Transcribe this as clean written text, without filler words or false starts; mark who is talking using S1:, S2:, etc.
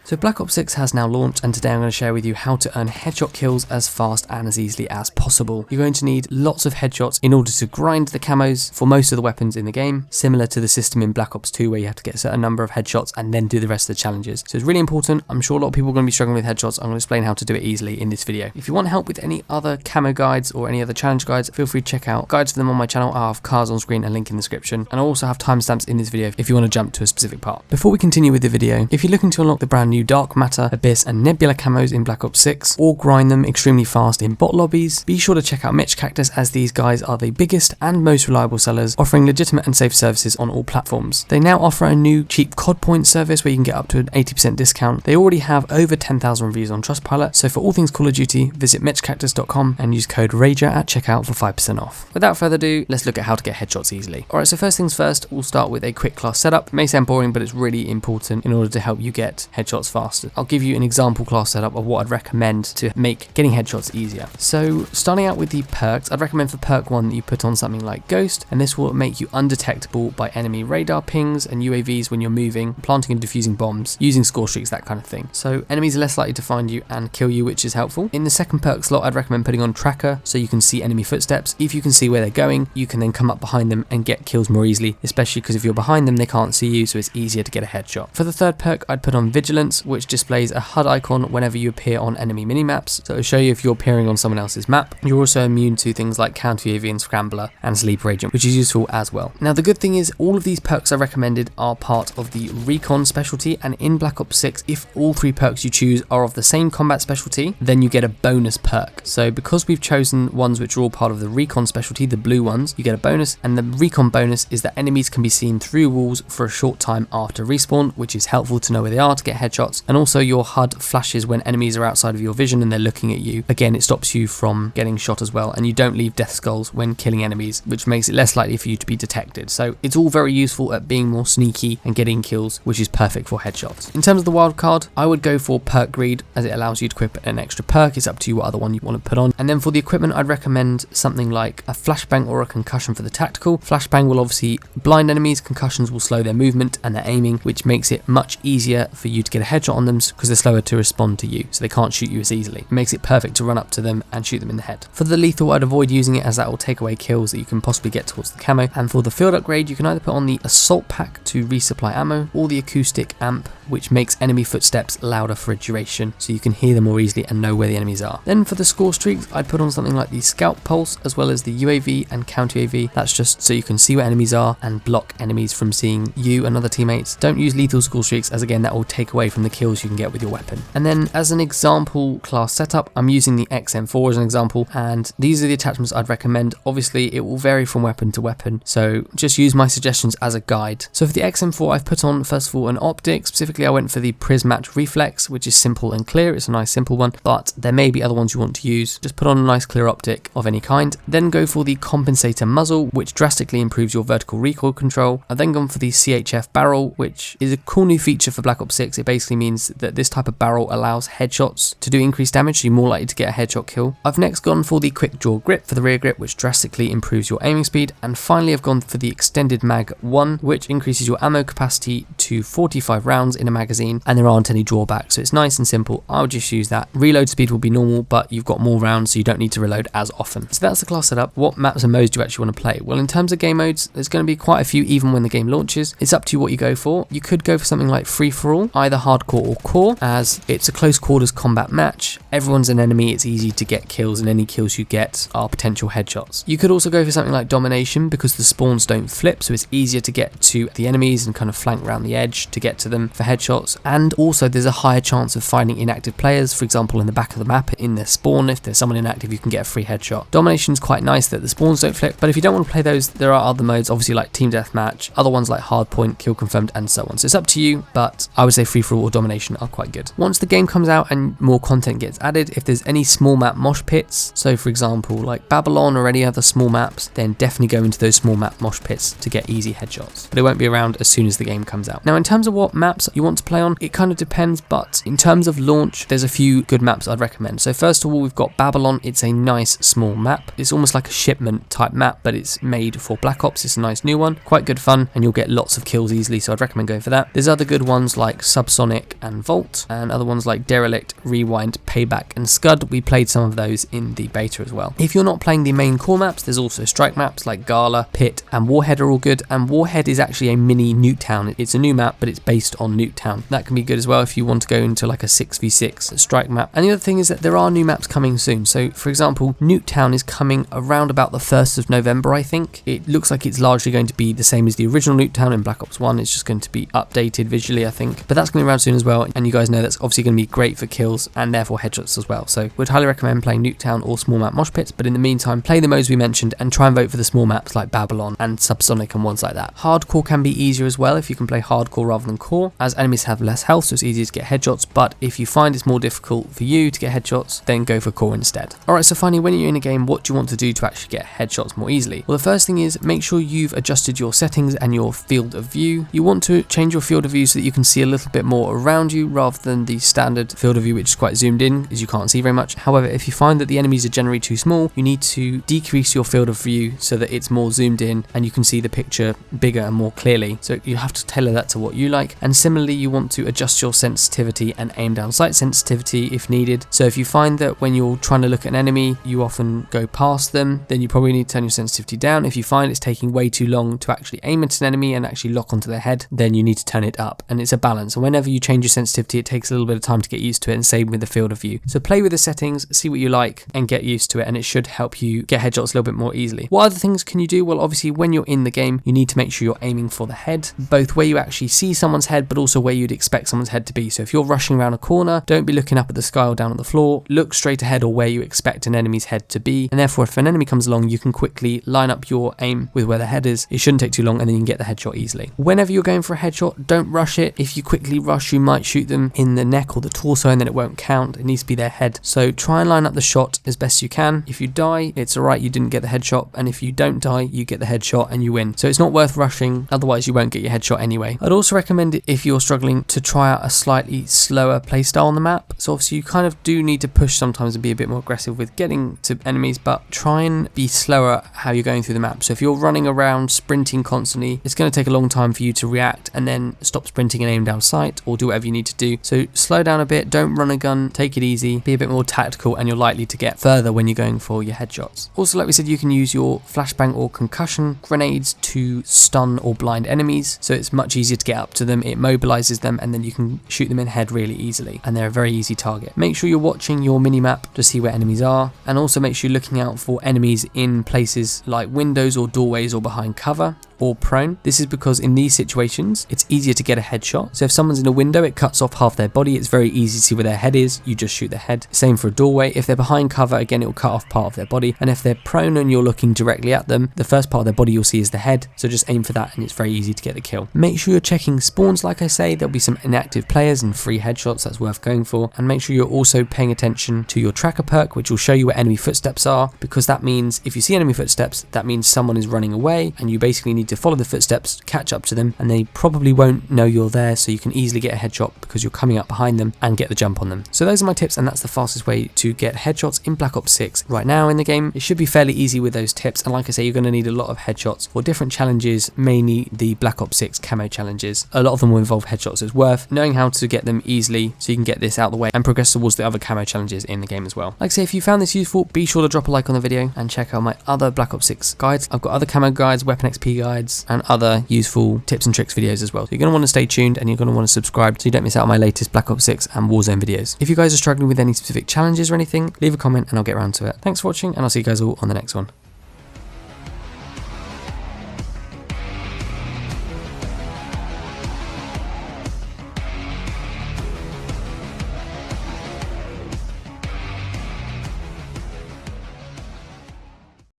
S1: So Black Ops 6 has now launched, and today I'm going to share with you how to earn headshot kills as fast and as easily as possible. You're going to need lots of headshots in order to grind the camos for most of the weapons in the game, similar to the system in Black Ops 2 where you have to get a certain number of headshots and then do the rest of the challenges. So it's really important. I'm sure a lot of people are going to be struggling with headshots. I'm going to explain how to do it easily in this video. If you want help with any other camo guides or any other challenge guides, feel free to check out guides for them on my channel. I have cards on screen and a link in the description, and I also have timestamps in this video if you want to jump to a specific part. Before we continue with the video, if you're looking to unlock the brand new Dark Matter, Abyss and Nebula camos in Black Ops 6, or grind them extremely fast in bot lobbies, be sure to check out Mitch Cactus, as these guys are the biggest and most reliable sellers, offering legitimate and safe services on all platforms. They now offer a new cheap COD point service where you can get up to an 80% discount. They already have over 10,000 reviews on Trustpilot, so for all things Call of Duty, visit mitchcactus.com and use code RAGER at checkout for 5% off. Without further ado, let's look at how to get headshots easily. Alright, so first things first, we'll start with a quick class setup. It may sound boring, but it's really important in order to help you get headshots faster. I'll give you an example class setup of what I'd recommend to make getting headshots easier. So starting out with the perks, I'd recommend for perk 1 that you put on something like Ghost, and this will make you undetectable by enemy radar pings and UAVs when you're moving, planting and defusing bombs, using score streaks, that kind of thing. So enemies are less likely to find you and kill you, which is helpful. In the second perk slot, I'd recommend putting on Tracker so you can see enemy footsteps. If you can see where they're going, you can then come up behind them and get kills more easily, especially because if you're behind them, they can't see you, so it's easier to get a headshot. For the third perk, I'd put on Vigilance, which displays a HUD icon whenever you appear on enemy minimaps, so it'll show you if you're appearing on someone else's map. You're also immune to things like Counter UAV and Scrambler and Sleeper Agent, which is useful as well. Now the good thing is all of these perks I recommended are part of the Recon specialty, and in Black Ops 6, if all 3 perks you choose are of the same combat specialty, then you get a bonus perk. So because we've chosen ones which are all part of the Recon specialty, the blue ones, you get a bonus, and the Recon bonus is that enemies can be seen through walls for a short time after respawn, which is helpful to know where they are to get headshots, and also your HUD flashes when enemies are outside of your vision and they're looking at you. Again, it stops you from getting shot as well, and you don't leave death skulls when killing enemies, which makes it less likely for you to be detected. So it's all very useful at being more sneaky and getting kills, which is perfect for headshots. In terms of the wildcard, I would go for Perk Greed, as it allows you to equip an extra perk. It's up to you what other one you want to put on. And then for the equipment, I'd recommend something like a flashbang or a concussion for the tactical. Flashbang will obviously blind enemies, concussions will slow their movement and their aiming, which makes it much easier for you to get a headshot on them because they're slower to respond to you, so they can't shoot you as easily. It makes it perfect to run up to them and shoot them in the head. For the lethal, I'd avoid using it, as that will take away kills that you can possibly get towards the camo. And for the field upgrade, you can either put on the assault pack to resupply ammo, or the acoustic amp, which makes enemy footsteps louder for a duration, so you can hear them more easily and know where the enemies are. Then for the score streaks, I'd put on something like the Scout Pulse, as well as the UAV and Counter UAV. That's just so you can see where enemies are and block enemies from seeing you and other teammates. Don't use lethal score streaks, as again that will take away from the kills you can get with your weapon. And then as an example class setup, I'm using the XM4 as an example, and these are the attachments I'd recommend. Obviously it will vary from weapon to weapon, so just use my suggestions as a guide. So for the XM4, I've put on first of all an optic. Specifically, I went for the Prismatch Reflex, which is simple and clear. It's a nice simple one, but there may be other ones you want to use. Just put on a nice clear optic of any kind. Then go for the Compensator Muzzle, which drastically improves your vertical recoil control. I've then gone for the CHF Barrel, which is a cool new feature for Black Ops 6. It basically means that this type of barrel allows headshots to do increased damage, so you're more likely to get a headshot kill. I've next gone for the Quick Draw Grip for the rear grip, which drastically improves your aiming speed. And finally, I've gone for the Extended Mag 1, which increases your ammo capacity to 45 rounds in a magazine, and there aren't any drawbacks, so it's nice and simple. I would just use that. Reload speed will be normal, but you've got more rounds, so you don't need to reload as often. So that's the class setup. What maps and modes do you actually want to play? Well, in terms of game modes, there's going to be quite a few even when the game launches. It's up to you what you go for. You could go for something like free-for-all, either hardcore or core, as it's a close quarters combat match. Everyone's an enemy, it's easy to get kills, and any kills you get are potential headshots. You could also go for something like domination, because the spawns don't flip, so it's easier to get to the enemies and kind of flank around the edge to get to them for headshots. And also there's a higher chance of finding inactive players, for example in the back of the map in their spawn. If there's someone inactive, you can get a free headshot. Domination's quite nice that the spawns don't flip, but if you don't want to play those, there are other modes, obviously like team deathmatch, other ones like hardpoint, kill confirmed, and so on. So it's up to you, but I would say free for all or domination are quite good. Once the game comes out and more content gets added, if there's any small map mosh pits, so for example like Babylon or any other small maps, then definitely go into those small map mosh pits to get easy headshots, but it won't be around as soon as the game comes out. Now in terms of what maps you want to play on, it kind of depends, but in terms of launch, there's a few good maps I'd recommend. So first of all, we've got Babylon. It's a nice small map. It's almost like a shipment type map, but it's made for Black Ops. It's a nice new one, quite good fun, and you'll get lots of kills easily, so I'd recommend going for that. There's other good ones like Subsonic Subsonic and Vault, and other ones like Derelict, Rewind, Payback and Scud. We played some of those in the beta as well. If you're not playing the main core maps, there's also strike maps like Gala, Pit and Warhead are all good, and Warhead is actually a mini Nuketown. It's a new map, but it's based on Nuketown. That can be good as well if you want to go into like a 6v6 strike map. And the other thing is that there are new maps coming soon. So for example, Nuketown is coming around about the 1st of November, I think. It looks like it's largely going to be the same as the original Nuketown in Black Ops 1. It's just going to be updated visually, I think. But that's going to be around soon as well, and you guys know that's obviously going to be great for kills and therefore headshots as well. So we'd highly recommend playing Nuketown or small map mosh pits, but in the meantime, play the modes we mentioned and try and vote for the small maps like Babylon and Subsonic and ones like that. Hardcore can be easier as well if you can play hardcore rather than core, as enemies have less health, so it's easier to get headshots, but if you find it's more difficult for you to get headshots, then go for core instead. Alright, so finally, when you're in a game, what do you want to do to actually get headshots more easily? Well, the first thing is make sure you've adjusted your settings and your field of view. You want to change your field of view so that you can see a little bit more around you rather than the standard field of view, which is quite zoomed in, as you can't see very much. However, if you find that the enemies are generally too small, you need to decrease your field of view so that it's more zoomed in and you can see the picture bigger and more clearly. So you have to tailor that to what you like. And similarly, you want to adjust your sensitivity and aim down sight sensitivity if needed. So if you find that when you're trying to look at an enemy, you often go past them, then you probably need to turn your sensitivity down. If you find it's taking way too long to actually aim at an enemy and actually lock onto their head, then you need to turn it up. And it's a balance. And whenever you change your sensitivity, it takes a little bit of time to get used to it, and same with the field of view. So play with the settings, see what you like, and get used to it, and it should help you get headshots a little bit more easily. What other things can you do? Well, obviously, when you're in the game, you need to make sure you're aiming for the head, both where you actually see someone's head, but also where you'd expect someone's head to be. So if you're rushing around a corner, don't be looking up at the sky or down at the floor. Look straight ahead or where you expect an enemy's head to be, and therefore if an enemy comes along, you can quickly line up your aim with where the head is. It shouldn't take too long, and then you can get the headshot easily. Whenever you're going for a headshot, don't rush it. If you quickly rush, you might shoot them in the neck or the torso, and then it won't count. It needs to be their head. So try and line up the shot as best you can. If you die, it's alright, you didn't get the headshot, and if you don't die, you get the headshot and you win. So it's not worth rushing, otherwise you won't get your headshot anyway. I'd also recommend it if you're struggling to try out a slightly slower playstyle on the map. So obviously you kind of do need to push sometimes and be a bit more aggressive with getting to enemies, but try and be slower how you're going through the map. So if you're running around sprinting constantly, it's going to take a long time for you to react and then stop sprinting and aim down sight or do whatever you need to do. So slow down a bit, don't run a gun, take it easy, be a bit more tactical, and you're likely to get further when you're going for your headshots. Also, like we said, you can use your flashbang or concussion grenades to stun or blind enemies, so it's much easier to get up to them. It mobilizes them and then you can shoot them in the head really easily, and they're a very easy target. Make sure you're watching your minimap to see where enemies are, and also make sure you're looking out for enemies in places like windows or doorways or behind cover or prone. This is because in these situations it's easier to get a headshot. So if someone's in a window, it cuts off half their body, it's very easy to see where their head is, you just shoot their head. Same for a doorway. If they're behind cover, again, it will cut off part of their body, and if they're prone and you're looking directly at them, the first part of their body you'll see is the head, so just aim for that and it's very easy to get the kill. Make sure you're checking spawns. Like I say, there'll be some inactive players and free headshots, that's worth going for. And make sure you're also paying attention to your tracker perk, which will show you where enemy footsteps are, because that means if you see enemy footsteps, that means someone is running away, and you basically need to follow the footsteps, catch up to them, and they probably won't know you're there, so you can easily get a headshot because you're coming up behind them and get the jump on them. So those are my tips, and that's the fastest way to get headshots in Black Ops 6 right now in the game. It should be fairly easy with those tips, and like I say, you're going to need a lot of headshots for different challenges, mainly the Black Ops 6 camo challenges. A lot of them will involve headshots. It's worth knowing how to get them easily so you can get this out of the way and progress towards the other camo challenges in the game as well. Like I say, if you found this useful, be sure to drop a like on the video and check out my other Black Ops 6 guides. I've got other camo guides, weapon XP guides, and other useful tips and tricks videos as well. So you're going to want to stay tuned, and you're going to want to subscribe so you don't miss out on my latest Black Ops 6 and Warzone videos. If you guys are struggling with any specific challenges or anything, leave a comment and I'll get around to it. Thanks for watching, and I'll see you guys all on the next one.